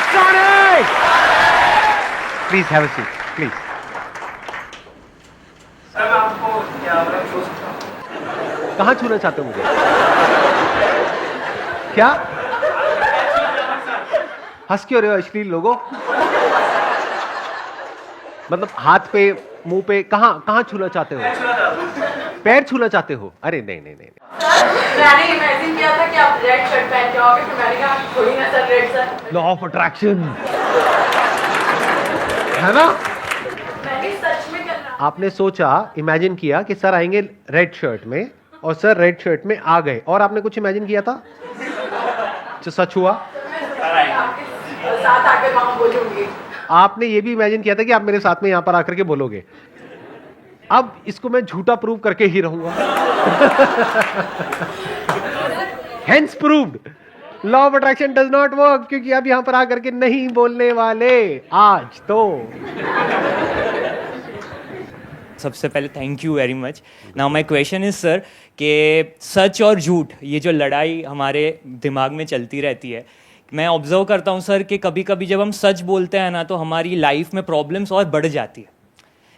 Electronic! Please have a seat. Please. Sir मैं आपको क्या छू सकता हूँ? कहाँ छूना चाहते हो मुझे? क्या? हंस क्यों रहे हो अश्लील लोगों? मतलब हाथ पे, मुंह पे, कहाँ छूना चाहते हो? पैर छूना चाहते हो? अरे नहीं नहीं नहीं, मैंने इमेजिन किया था कि आप रेड शर्ट पहन के आओगे, फिर मैंने कहा थोड़ी ना sir red sir. Law of attraction है ना? मैंने सच में करना। आपने सोचा, इमेजिन किया कि सर आएंगे रेड शर्ट में, और सर रेड शर्ट में आ गए, और आपने कुछ इमेजिन किया था जो सच हुआ? आपके साथ आकर वहां बोलूंगी। आपने ये भी इमेजिन किया था कि आप मेरे साथ में यहां पर आकर के बोलोगे। अब इसको मैं झूठा प्रूव करके ही रहूंगा। Hence proved law of attraction does not work, क्योंकि अब यहां पर आकर के नहीं बोलने वाले आज तो। सबसे पहले thank you very much. Now my question is sir कि सच और झूठ, ये जो लड़ाई हमारे दिमाग में चलती रहती है, मैं ऑब्जर्व करता हूँ सर कि कभी कभी जब हम सच बोलते हैं ना तो हमारी लाइफ में प्रॉब्लम्स और बढ़ जाती है।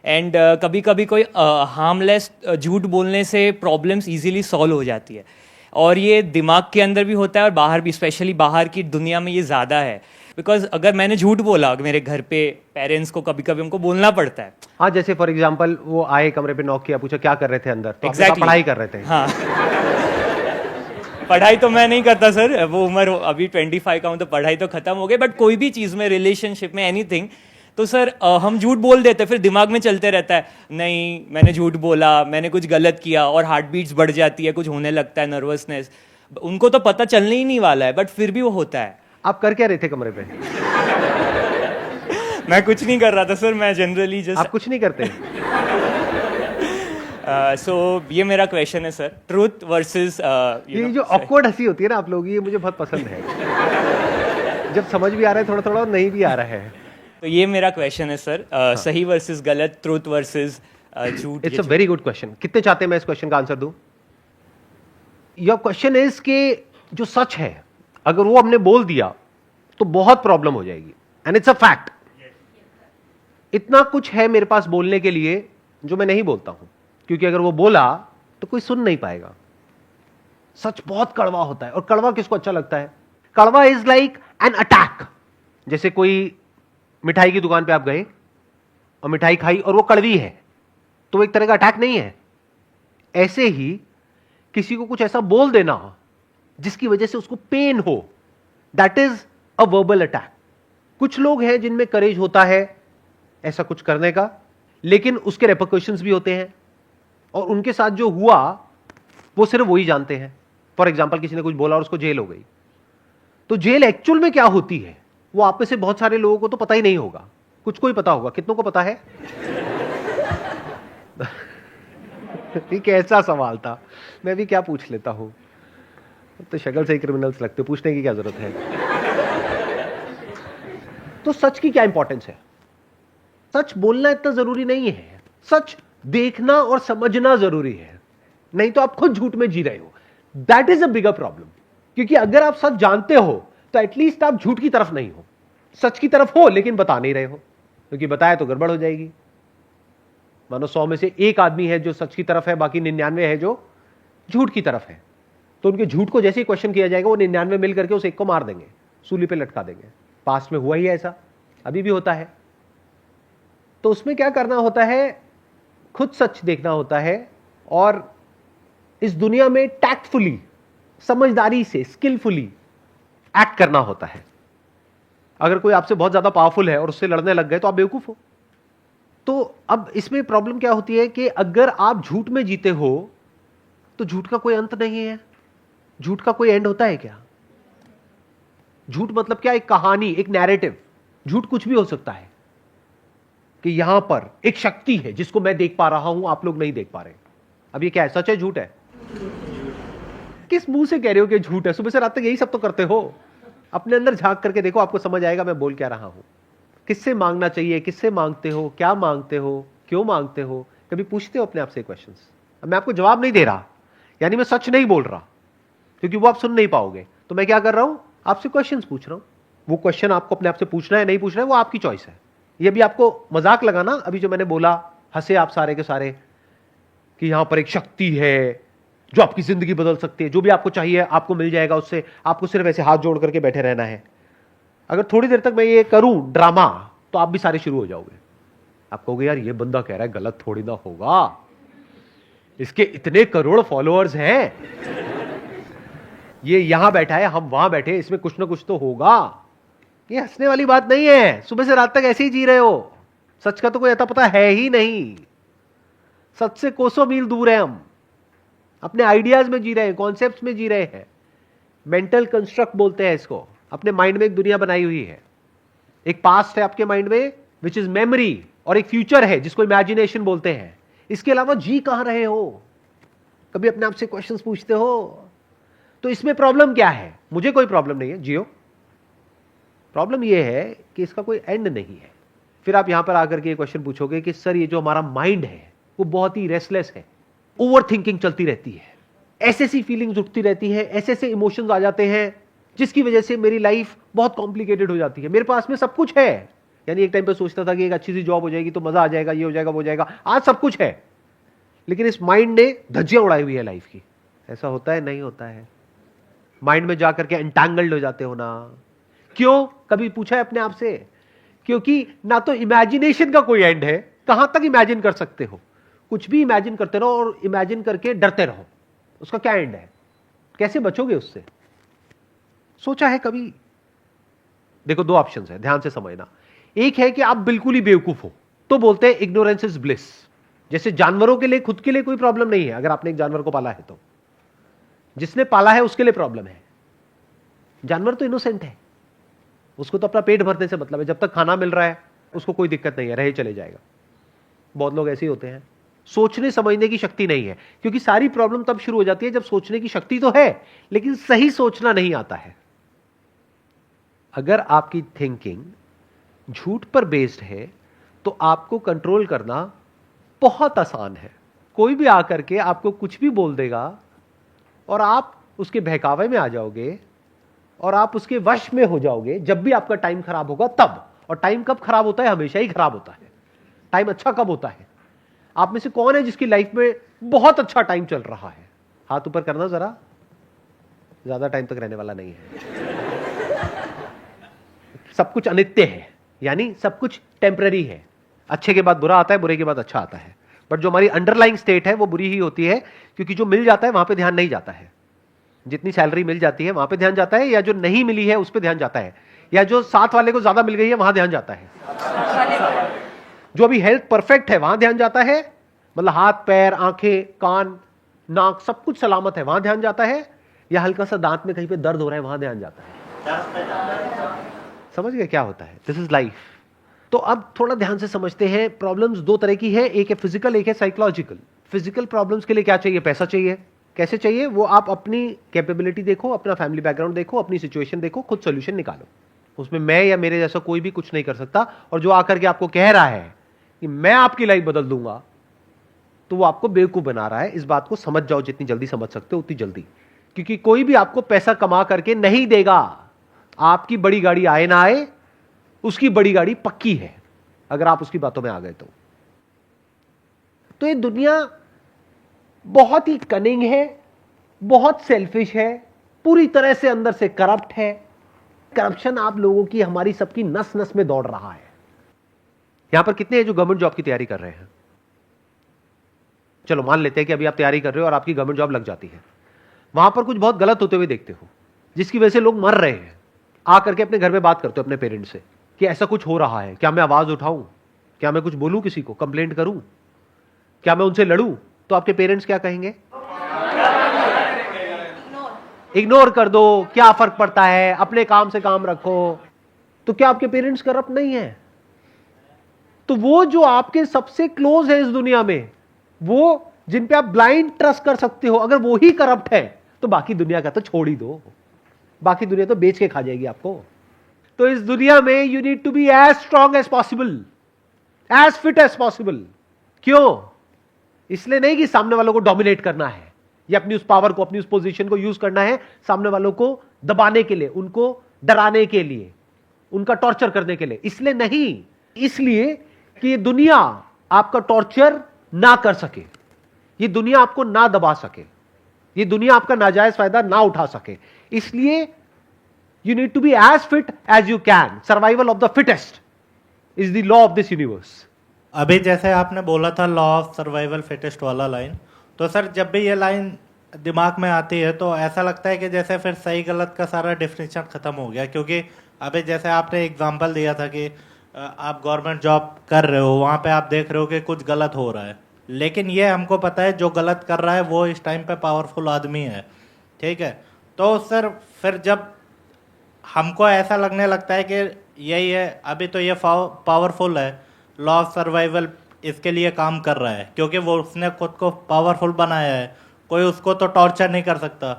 एंड कभी कभी कोई हार्मलेस झूठ बोलने से प्रॉब्लम्स इजीली सॉल्व हो जाती है, और ये दिमाग के अंदर भी होता है और बाहर भी, स्पेशली बाहर की दुनिया में ये ज़्यादा है। बिकॉज अगर मैंने झूठ बोला मेरे घर पे पेरेंट्स को कभी कभी हमको बोलना पड़ता है। हाँ, जैसे फॉर एग्जांपल वो आए, कमरे पे नॉक किया, पूछा क्या कर रहे थे अंदर, तो आपने कहा Exactly. पढ़ाई कर रहे थे। हाँ। पढ़ाई तो मैं नहीं करता सर, वो उम्र अभी 25 का हूँ तो पढ़ाई तो खत्म हो गई, बट कोई भी चीज़ में, रिलेशनशिप में, एनीथिंग, तो सर हम झूठ बोल देते, फिर दिमाग में चलते रहता है, नहीं मैंने झूठ बोला, मैंने कुछ गलत किया, और हार्ट बीट्स बढ़ जाती है, कुछ होने लगता है, नर्वसनेस। उनको तो पता चलने ही नहीं वाला है, बट फिर भी वो होता है। आप कर क्या रहे थे कमरे पे? मैं कुछ नहीं कर रहा था सर, मैं जनरली आप जस्ट कुछ नहीं करते? सो ये मेरा क्वेश्चन है सर, ट्रूथ वर्सेस ये जो ऑकवर्ड हंसी होती है ना आप लोगों की, ये मुझे बहुत पसंद है। जब समझ भी आ रहा है थोड़ा थोड़ा, नहीं भी आ रहा है। तो ये मेरा क्वेश्चन है सर, सही वर्सेस गलत, ट्रूथ वर्सेस झूठ। It's a very good question. कितने चाहते हैं मैं इस क्वेश्चन का आंसर दूं? योर क्वेश्चन इज कि जो सच है अगर वो हमने बोल दिया तो बहुत प्रॉब्लम हो जाएगी, एंड इट्स अ फैक्ट। इतना कुछ है मेरे पास बोलने के लिए जो मैं नहीं बोलता हूं, क्योंकि अगर वो बोला तो कोई सुन नहीं पाएगा। सच बहुत कड़वा होता है, और कड़वा किसको अच्छा लगता है? कड़वा इज लाइक एन अटैक। जैसे कोई मिठाई की दुकान पे आप गए और मिठाई खाई और वो कड़वी है, तो वो एक तरह का अटैक नहीं है। ऐसे ही किसी को कुछ ऐसा बोल देना जिसकी वजह से उसको पेन हो, that is a verbal attack. कुछ लोग हैं जिनमें करेज होता है ऐसा कुछ करने का, लेकिन उसके रेपरकशंस भी होते हैं, और उनके साथ जो हुआ वो सिर्फ वही जानते हैं। फॉर एग्जाम्पल किसी ने कुछ बोला और उसको जेल हो गई, तो जेल एक्चुअल में क्या होती है वो आप में से बहुत सारे लोगों को तो पता ही नहीं होगा। कुछ को ही पता होगा, कितनों को पता है? ये कैसा सवाल था, मैं भी क्या पूछ लेता हूं। तो शक्ल से ही क्रिमिनल्स लगते, पूछने की क्या जरूरत है? तो सच की क्या इंपॉर्टेंस है? सच बोलना इतना जरूरी नहीं है, सच देखना और समझना जरूरी है। नहीं तो आप खुद झूठ में जी रहे हो, that is a bigger problem. क्योंकि अगर आप सच जानते हो तो एटलीस्ट आप झूठ की तरफ नहीं हो, सच की तरफ हो लेकिन बता नहीं रहे हो, क्योंकि बताया तो गड़बड़ हो जाएगी। मानो 100 में से एक आदमी है जो सच की तरफ है, बाकी 99 है जो झूठ की तरफ है, तो उनके झूठ को जैसे ही क्वेश्चन किया जाएगा वो 99 मिल करके उस एक को मार देंगे, सूली पे लटका देंगे। पास्ट में हुआ ही ऐसा, अभी भी होता है। तो उसमें क्या करना होता है, खुद सच देखना होता है, और इस दुनिया में टैक्टफुली, समझदारी से, स्किलफुली एक्ट करना होता है। अगर कोई आपसे बहुत ज्यादा पावरफुल है और उससे लड़ने लग गए तो आप बेवकूफ हो। तो अब इसमें प्रॉब्लम क्या होती है कि अगर आप झूठ में जीते हो तो झूठ का कोई अंत नहीं है। झूठ का कोई एंड होता है क्या? झूठ मतलब क्या? एक कहानी, एक नैरेटिव। झूठ कुछ भी हो सकता है कि यहां पर एक शक्ति है जिसको मैं देख पा रहा हूं, आप लोग नहीं देख पा रहे। अब ये क्या है, सच है झूठ है? किस मुंह से कह रहे हो कि झूठ है? सुबह से रात तक यही सब तो करते हो। अपने अंदर झांक करके देखो, आपको समझ आएगा मैं बोल क्या रहा हूं। किससे मांगना चाहिए, किससे मांगते हो, क्या मांगते हो, क्यों मांगते हो? कभी पूछते हो अपने आप से क्वेश्चंस? अब मैं आपको जवाब नहीं दे रहा, यानी मैं सच नहीं बोल रहा, क्योंकि वो आप सुन नहीं पाओगे। तो मैं क्या कर रहा हूं, आपसे क्वेश्चंस पूछ रहा हूं। वो क्वेश्चन आपको अपने आप से पूछना है नहीं पूछना है वो आपकी चॉइस है। ये भी आपको मजाक लगा ना अभी जो मैंने बोला, हंसे आप सारे के सारे कि यहां पर एक शक्ति है जो आपकी जिंदगी बदल सकती है, जो भी आपको चाहिए आपको मिल जाएगा उससे, आपको सिर्फ ऐसे हाथ जोड़ करके बैठे रहना है। अगर थोड़ी देर तक मैं ये करूं ड्रामा तो आप भी सारे शुरू हो जाओगे। आप कहोगे यार ये बंदा कह रहा है गलत थोड़ी ना होगा, इसके इतने करोड़ फॉलोअर्स हैं, ये यहां बैठा है हम वहां बैठे, इसमें कुछ ना कुछ तो होगा। ये हंसने वाली बात नहीं है, सुबह से रात तक ऐसे ही जी रहे हो, सच का तो कोई अता पता है ही नहीं। सच से कोसों मील दूर है, हम अपने आइडियाज में जी रहे हैं, कॉन्सेप्ट्स में जी रहे हैं। मेंटल कंस्ट्रक्ट बोलते हैं इसको। अपने माइंड में एक दुनिया बनाई हुई है, एक पास्ट है आपके माइंड में विच इज मेमोरी, और एक फ्यूचर है जिसको इमेजिनेशन बोलते हैं। इसके अलावा जी कहां रहे हो? कभी अपने आप से क्वेश्चंस पूछते हो? तो इसमें प्रॉब्लम क्या है? मुझे कोई प्रॉब्लम नहीं है, जियो। प्रॉब्लम यह है कि इसका कोई एंड नहीं है। फिर आप यहां पर आकर के क्वेश्चन पूछोगे कि सर ये जो हमारा माइंड है वो बहुत ही रेस्टलेस है, ओवर थिंकिंग चलती रहती है, ऐसी फीलिंग्स उठती रहती है, ऐसे इमोशंस आ जाते हैं जिसकी वजह से मेरी लाइफ बहुत कॉम्प्लिकेटेड हो जाती है। मेरे पास में सब कुछ है, यानी एक टाइम पे सोचता था कि एक अच्छी सी जॉब हो जाएगी तो मजा आ जाएगा, ये हो जाएगा वो हो जाएगा, आज सब कुछ है, लेकिन इस माइंड ने धज्जियां उड़ाई हुई है लाइफ की। ऐसा होता है? नहीं होता है। माइंड में जाकर के एंटैंगल्ड हो जाते हो ना। क्यों? कभी पूछा है अपने आप से? क्योंकि ना तो इमेजिनेशन का कोई एंड है, कहां तक इमेजिन कर सकते हो? कुछ भी इमेजिन करते रहो और इमेजिन करके डरते रहो, उसका क्या एंड है? कैसे बचोगे उससे? सोचा है कभी? देखो दो ऑप्शंस है, ध्यान से समझना। एक है कि आप बिल्कुल ही बेवकूफ हो, तो बोलते हैं इग्नोरेंस इज ब्लिस। जैसे जानवरों के लिए, खुद के लिए कोई प्रॉब्लम नहीं है अगर आपने एक जानवर को पाला है, तो जिसने पाला है उसके लिए प्रॉब्लम है। जानवर तो इनोसेंट है, उसको तो अपना पेट भरने से मतलब है, जब तक खाना मिल रहा है उसको कोई दिक्कत नहीं है, रहे चले जाएगा। बहुत लोग ऐसे ही होते हैं, सोचने समझने की शक्ति नहीं है। क्योंकि सारी प्रॉब्लम तब शुरू हो जाती है जब सोचने की शक्ति तो है लेकिन सही सोचना नहीं आता है। अगर आपकी थिंकिंग झूठ पर बेस्ड है तो आपको कंट्रोल करना बहुत आसान है। कोई भी आकर के आपको कुछ भी बोल देगा और आप उसके बहकावे में आ जाओगे और आप उसके वश में हो जाओगे जब भी आपका टाइम खराब होगा तब। और टाइम कब खराब होता है? हमेशा ही खराब होता है। टाइम अच्छा कब होता है? आप में से कौन है जिसकी लाइफ में बहुत अच्छा टाइम चल रहा है? हाथ ऊपर करना जरा। ज्यादा टाइम तक रहने वाला नहीं है। सब कुछ अनित्य है, यानी सब कुछ टेम्पररी है। अच्छे के बाद बुरा आता है, बुरे के बाद अच्छा आता है। बट जो हमारी अंडरलाइंग स्टेट है वो बुरी ही होती है, क्योंकि जो मिल जाता है वहां पे ध्यान नहीं जाता है। जितनी सैलरी मिल जाती है वहां पे ध्यान जाता है, या जो नहीं मिली है उस पे ध्यान जाता है, या जो साथ वाले को ज्यादा मिल गई है वहां ध्यान जाता है। जो अभी हेल्थ परफेक्ट है वहां ध्यान जाता है, मतलब हाथ पैर आंखें कान नाक सब कुछ सलामत है वहां ध्यान जाता है, या हल्का सा दांत में कहीं पे दर्द हो रहा है वहां ध्यान जाता है। समझ गए क्या होता है? This is life. तो अब थोड़ा ध्यान से समझते हैं। प्रॉब्लम्स दो तरह की है, एक है फिजिकल, एक है साइकोलॉजिकल। फिजिकल प्रॉब्लम्स के लिए क्या चाहिए? पैसा चाहिए। कैसे चाहिए? वो आप अपनी कैपेबिलिटी देखो, अपना फैमिली बैकग्राउंड देखो, अपनी सिचुएशन देखो, खुद सोल्यूशन निकालो। उसमें मैं या मेरे जैसा कोई भी कुछ नहीं कर सकता। और जो आकर के आपको कह रहा है कि मैं आपकी लाइफ बदल दूंगा, तो वो आपको बेवकूफ बना रहा है। इस बात को समझ जाओ, जितनी जल्दी समझ सकते हो उतनी जल्दी। क्योंकि कोई भी आपको पैसा कमा करके नहीं देगा। आपकी बड़ी गाड़ी आए ना आए, उसकी बड़ी गाड़ी पक्की है अगर आप उसकी बातों में आ गए तो ये दुनिया बहुत ही कनिंग है, बहुत सेल्फिश है, पूरी तरह से अंदर से करप्ट है। करप्शन आप लोगों की, हमारी सबकी नस नस में दौड़ रहा है। यहां पर कितने हैं जो गवर्नमेंट जॉब की तैयारी कर रहे हैं? चलो मान लेते हैं कि अभी आप तैयारी कर रहे हो और आपकी गवर्नमेंट जॉब लग जाती है। वहां पर कुछ बहुत गलत होते हुए देखते हो, जिसकी वजह से लोग मर रहे हैं। आकर के अपने घर में बात करते हो अपने पेरेंट्स से कि ऐसा कुछ हो रहा है, क्या मैं आवाज उठाऊं? क्या मैं कुछ बोलूं, किसी को कंप्लेंट करूं? क्या मैं उनसे लड़ूं? तो आपके पेरेंट्स क्या कहेंगे? इग्नोर कर दो, क्या फर्क पड़ता है, अपने काम से काम रखो। तो क्या आपके पेरेंट्स करप्ट नहीं है? तो वो जो आपके सबसे क्लोज है इस दुनिया में, वो जिन पे आप ब्लाइंड ट्रस्ट कर सकते हो, अगर वो ही करप्ट है तो बाकी दुनिया का तो छोड़ ही दो। बाकी दुनिया तो बेच के खा जाएगी आपको। तो इस दुनिया में you need to be as strong as possible, as fit as possible. क्यों? इसलिए नहीं कि सामने वालों को डोमिनेट करना है या अपनी उस पावर को, अपनी उस पोजीशन को यूज करना है सामने वालों को दबाने के लिए, उनको डराने के लिए। उनका टॉर्चर करने के लिए, इसलिए नहीं, इसलिए कि ये दुनिया आपका टॉर्चर ना कर सके, ये दुनिया आपको ना दबा सके, ये दुनिया आपका नाजायज फायदा ना उठा सके। इसलिए you need to be as fit as you can. Survival of the fittest is the law of this universe. अभी जैसे आपने बोला था लॉ ऑफ सर्वाइवल फिटेस्ट वाला लाइन, तो सर जब भी ये लाइन दिमाग में आती है तो ऐसा लगता है कि जैसे फिर सही गलत का सारा डिफिनेशन ख़त्म हो गया। क्योंकि अभी जैसे आपने एग्जांपल दिया था कि आप गवर्नमेंट जॉब कर रहे हो, वहाँ पे आप देख रहे हो कि कुछ गलत हो रहा है, लेकिन ये हमको पता है जो गलत कर रहा है वो इस टाइम पे पावरफुल आदमी है, ठीक है। तो सर फिर जब हमको ऐसा लगने लगता है कि यही है, अभी तो ये पावरफुल है, लॉ ऑफ सर्वाइवल इसके लिए काम कर रहा है क्योंकि वो उसने खुद को पावरफुल बनाया है, कोई उसको तो टॉर्चर नहीं कर सकता।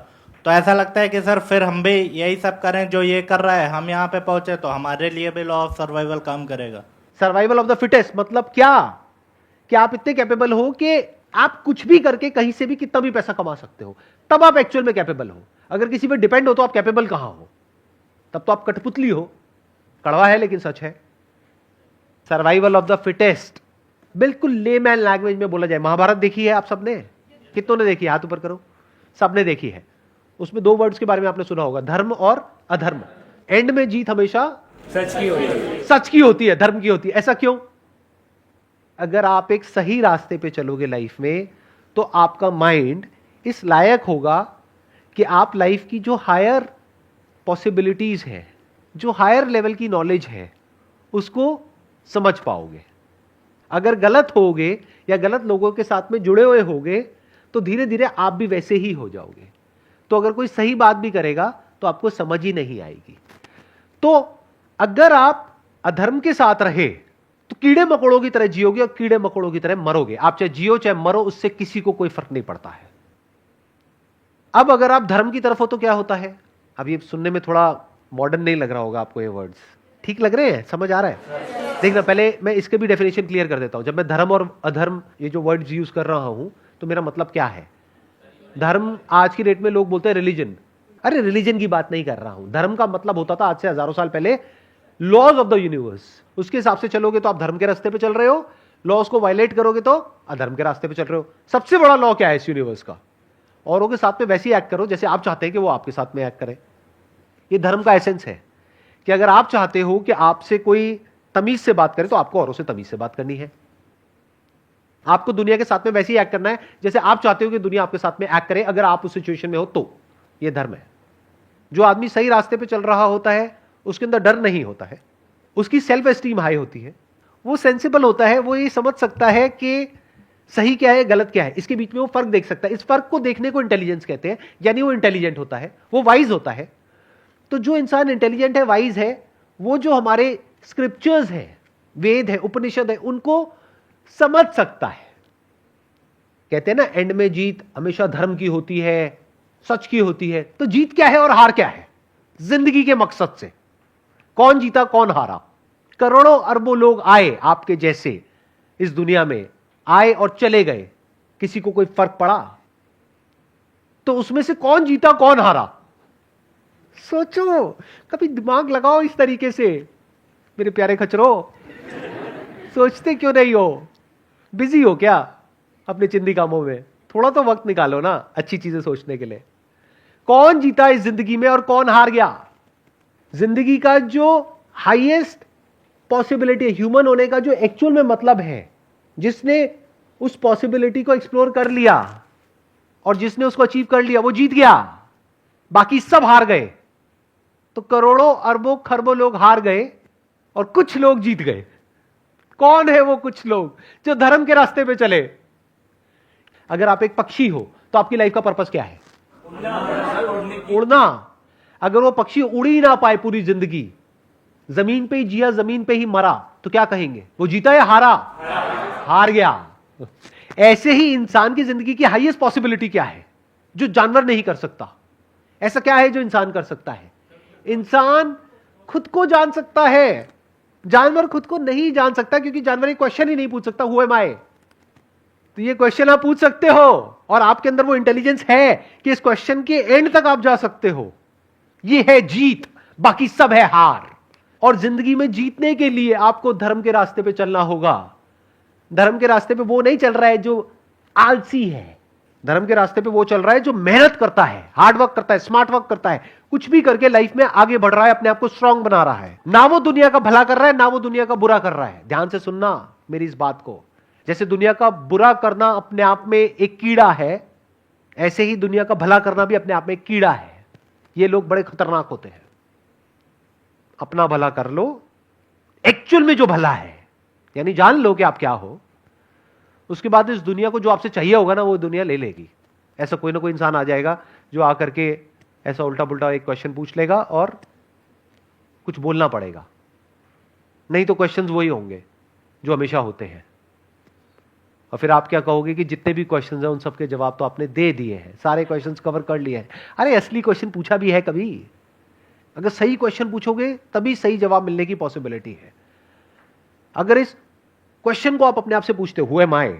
तो ऐसा लगता है कि सर फिर हम भी यही सब करें जो ये कर रहा है, हम यहाँ पे पहुंचे तो हमारे लिए भी लॉ ऑफ सर्वाइवल काम करेगा। सर्वाइवल ऑफ द फिटेस्ट मतलब क्या? कि आप इतने कैपेबल हो कि आप कुछ भी करके कहीं से भी कितना भी पैसा कमा सकते हो, तब आप एक्चुअल में कैपेबल हो। अगर किसी पे डिपेंड हो तो आप कैपेबल कहां हो? तब तो आप कठपुतली हो। कड़वा है लेकिन सच है। सर्वाइवल ऑफ द फिटेस्ट बिल्कुल लेमैन लैंग्वेज में बोला जाए। महाभारत देखी है आप सबने? कितनों ने देखी है? हाथ ऊपर करो। सबने देखी है। उसमें दो वर्ड्स के बारे में आपने सुना होगा, धर्म और अधर्म। एंड में जीत हमेशा सच की होती है, सच की होती है, धर्म की होती है। ऐसा क्यों? अगर आप एक सही रास्ते पे चलोगे लाइफ में तो आपका माइंड इस लायक होगा कि आप लाइफ की जो हायर पॉसिबिलिटीज है, जो हायर लेवल की नॉलेज है, उसको समझ पाओगे। अगर गलत होगे या गलत लोगों के साथ में जुड़े हुए होगे तो धीरे धीरे आप भी वैसे ही हो जाओगे। तो अगर कोई सही बात भी करेगा तो आपको समझ ही नहीं आएगी। तो अगर आप अधर्म के साथ रहे तो कीड़े मकोड़ों की तरह जियोगे और कीड़े मकोड़ों की तरह मरोगे। आप चाहे जियो चाहे मरो, उससे किसी को कोई फर्क नहीं पड़ता है। अब अगर आप धर्म की तरफ हो तो क्या होता है? अब ये सुनने में थोड़ा मॉडर्न नहीं लग रहा होगा आपको, ये वर्ड्स ठीक लग रहे हैं? समझ आ रहा है? देखना, पहले मैं इसके भी डेफिनेशन क्लियर कर देता हूं। जब मैं धर्म और अधर्म ये जो वर्ड्स यूज कर रहा हूं तो मेरा मतलब क्या है। धर्म आज की डेट में लोग बोलते हैं रिलीजन। अरे रिलीजन की बात नहीं कर रहा हूं। धर्म का मतलब होता था आज से हजारों साल पहले लॉज ऑफ द यूनिवर्स। उसके हिसाब से चलोगे तो आप धर्म के रास्ते पे चल रहे हो, लॉज को वायलेट करोगे तो अधर्म के रास्ते पे चल रहे हो। सबसे बड़ा लॉ क्या है इस यूनिवर्स का? औरों के साथ में वैसे ही एक्ट करो जैसे आप चाहते हैं कि वो आपके साथ में एक्ट करे। ये धर्म का एसेंस है कि अगर आप चाहते हो कि आपसे कोई तमीज से बात करे तो आपको औरों से तमीज से बात करनी है। आपको दुनिया के साथ में वैसे ही एक्ट करना है जैसे आप चाहते हो कि दुनिया आपके साथ में एक्ट करे, अगर आप उस सिचुएशन में हो तो। यह धर्म है। जो आदमी सही रास्ते पे चल रहा होता है उसके अंदर डर नहीं होता है, उसकी सेल्फ एस्टीम हाई होती है, वो सेंसिबल होता है, वो ये समझ सकता है कि सही क्या है गलत क्या है, इसके बीच में वो फर्क देख सकता है। इस फर्क को देखने को इंटेलिजेंस कहते हैं, यानी वो इंटेलिजेंट होता है, वो वाइज होता है। तो जो इंसान इंटेलिजेंट है, वाइज है, वो जो हमारे स्क्रिप्चर्स है, वेद है, उपनिषद है, उनको समझ सकता है। कहते हैं ना एंड में जीत हमेशा धर्म की होती है, सच की होती है। तो जीत क्या है और हार क्या है जिंदगी के मकसद से? कौन जीता कौन हारा? करोड़ों अरबों लोग आए आपके जैसे इस दुनिया में, आए और चले गए, किसी को कोई फर्क पड़ा? तो उसमें से कौन जीता कौन हारा? सोचो, कभी दिमाग लगाओ इस तरीके से मेरे प्यारे खचरों। सोचते क्यों नहीं हो? बिजी हो क्या अपने चिंदी कामों में? थोड़ा तो वक्त निकालो ना अच्छी चीजें सोचने के लिए। कौन जीता इस जिंदगी में और कौन हार गया? जिंदगी का जो हाईएस्ट पॉसिबिलिटी, ह्यूमन होने का जो एक्चुअल में मतलब है, जिसने उस पॉसिबिलिटी को एक्सप्लोर कर लिया और जिसने उसको अचीव कर लिया, वो जीत गया, बाकी सब हार गए। तो करोड़ों अरबों खरबों लोग हार गए और कुछ लोग जीत गए। कौन है वो कुछ लोग जो धर्म के रास्ते पे चले? अगर आप एक पक्षी हो तो आपकी लाइफ का पर्पस क्या है? उड़ना। अगर वो पक्षी उड़ ही ना पाए पूरी जिंदगी, जमीन पे ही जिया जमीन पे ही मरा, तो क्या कहेंगे? वो जीता या हारा? हार गया। ऐसे ही इंसान की जिंदगी की हाईएस्ट पॉसिबिलिटी क्या है जो जानवर नहीं कर सकता? ऐसा क्या है जो इंसान कर सकता है? इंसान खुद को जान सकता है, जानवर खुद को नहीं जान सकता, क्योंकि जानवर एक क्वेश्चन ही नहीं पूछ सकता, हु एम आई। तो ये क्वेश्चन आप पूछ सकते हो और आपके अंदर वो इंटेलिजेंस है कि इस क्वेश्चन के एंड तक आप जा सकते हो। ये है जीत, बाकी सब है हार। और जिंदगी में जीतने के लिए आपको धर्म के रास्ते पे चलना होगा। धर्म के रास्ते पे वो नहीं चल रहा है जो आलसी है, धर्म के रास्ते पे वो चल रहा है जो मेहनत करता है, हार्ड वर्क करता है, स्मार्ट वर्क करता है, कुछ भी करके लाइफ में आगे बढ़ रहा है, अपने आप को स्ट्रांग बना रहा है। ना वो दुनिया का भला कर रहा है, ना वो दुनिया का बुरा कर रहा है। ध्यान से सुनना मेरी इस बात को। जैसे दुनिया का बुरा करना अपने आप में एक कीड़ा है, ऐसे ही दुनिया का भला करना भी अपने आप में एक कीड़ा है। ये लोग बड़े खतरनाक होते हैं। अपना भला कर लो, एक्चुअल में जो भला है, यानी जान लो कि आप क्या हो, उसके बाद इस दुनिया को जो आपसे चाहिए होगा ना, वो दुनिया ले लेगी। ऐसा कोई ना कोई इंसान आ जाएगा जो आकर के ऐसा उल्टा पुल्टा एक क्वेश्चन पूछ लेगा और कुछ बोलना पड़ेगा, नहीं तो क्वेश्चंस वही होंगे जो हमेशा होते हैं। और फिर आप क्या कहोगे कि जितने भी क्वेश्चंस हैं उन सबके जवाब तो आपने दे दिए हैं, सारे क्वेश्चंस कवर कर लिए हैं। अरे असली क्वेश्चन पूछा भी है कभी? अगर सही क्वेश्चन पूछोगे तभी सही जवाब मिलने की पॉसिबिलिटी है। अगर इस क्वेश्चन को आप अपने आप से पूछते हो, हु एम आई,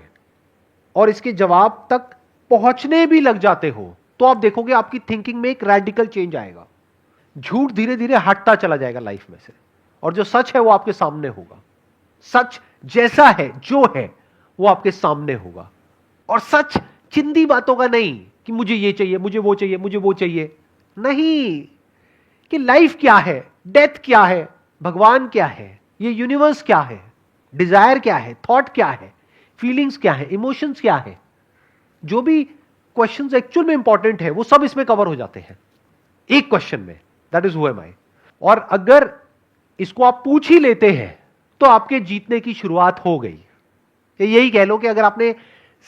और इसके जवाब तक पहुंचने भी लग जाते हो, तो आप देखोगे आपकी थिंकिंग में एक रैडिकल चेंज आएगा। झूठ धीरे धीरे हटता चला जाएगा लाइफ में से, और जो सच है वो आपके सामने होगा। सच जैसा है, जो है, वो आपके सामने होगा। और सच चिंदी बातों का नहीं कि मुझे ये चाहिए, मुझे वो चाहिए, मुझे वो चाहिए, नहीं, कि लाइफ क्या है, डेथ क्या है, भगवान क्या है, ये यूनिवर्स क्या है, डिजायर क्या है, थॉट क्या है, फीलिंग्स क्या है, इमोशंस क्या है। जो भी क्वेश्चंस एक्चुअल में इंपॉर्टेंट है वो सब इसमें कवर हो जाते हैं एक क्वेश्चन में, दैट इज हु एम आई। और अगर इसको आप पूछ ही लेते हैं तो आपके जीतने की शुरुआत हो गई। यही कह लो कि अगर आपने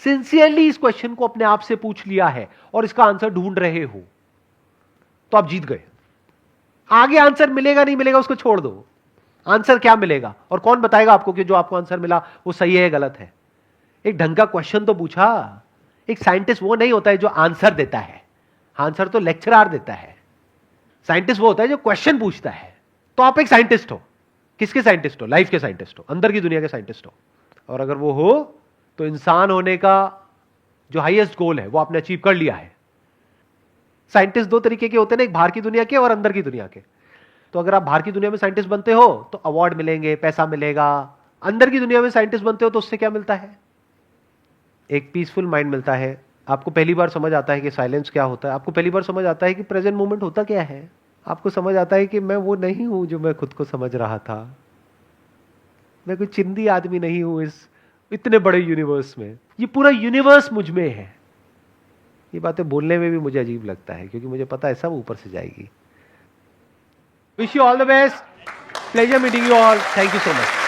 सिंसियरली इस क्वेश्चन को अपने आप से पूछ लिया है और इसका आंसर ढूंढ रहे हो तो आप जीत गए। आगे आंसर मिलेगा नहीं मिलेगा उसको छोड़ दो, आंसर क्या मिलेगा और कौन बताएगा आपको कि जो आपको आंसर मिला वो सही है गलत है। एक ढंग का क्वेश्चन तो पूछा। एक साइंटिस्ट वो नहीं होता है जो आंसर देता है, आंसर तो लेक्चरर देता है। साइंटिस्ट वो होता है जो क्वेश्चन पूछता है। तो आप एक साइंटिस्ट हो। किसके साइंटिस्ट हो? लाइफ के साइंटिस्ट हो, अंदर की दुनिया के साइंटिस्ट हो। और अगर वो हो तो इंसान होने का जो हाईएस्ट गोल है वो आपने अचीव कर लिया है। साइंटिस्ट दो तरीके के होते हैं ना, एक बाहर की दुनिया के और अंदर की दुनिया के। तो अगर आप बाहर की दुनिया में साइंटिस्ट बनते हो तो अवार्ड मिलेंगे, पैसा मिलेगा। अंदर की दुनिया में साइंटिस्ट बनते हो तो उससे क्या मिलता है? एक पीसफुल माइंड मिलता है। आपको पहली बार समझ आता है कि साइलेंस क्या होता है। आपको पहली बार समझ आता है कि प्रेजेंट मोमेंट होता क्या है। आपको समझ आता है कि मैं वो नहीं हूं जो मैं खुद को समझ रहा था। मैं कोई चिंदी आदमी नहीं हूं इस इतने बड़े यूनिवर्स में। ये पूरा यूनिवर्स मुझ में है। ये बातें बोलने में भी मुझे अजीब लगता है क्योंकि मुझे पता है सब ऊपर से जाएगी। Wish you all the best. Pleasure meeting you all. Thank you so much.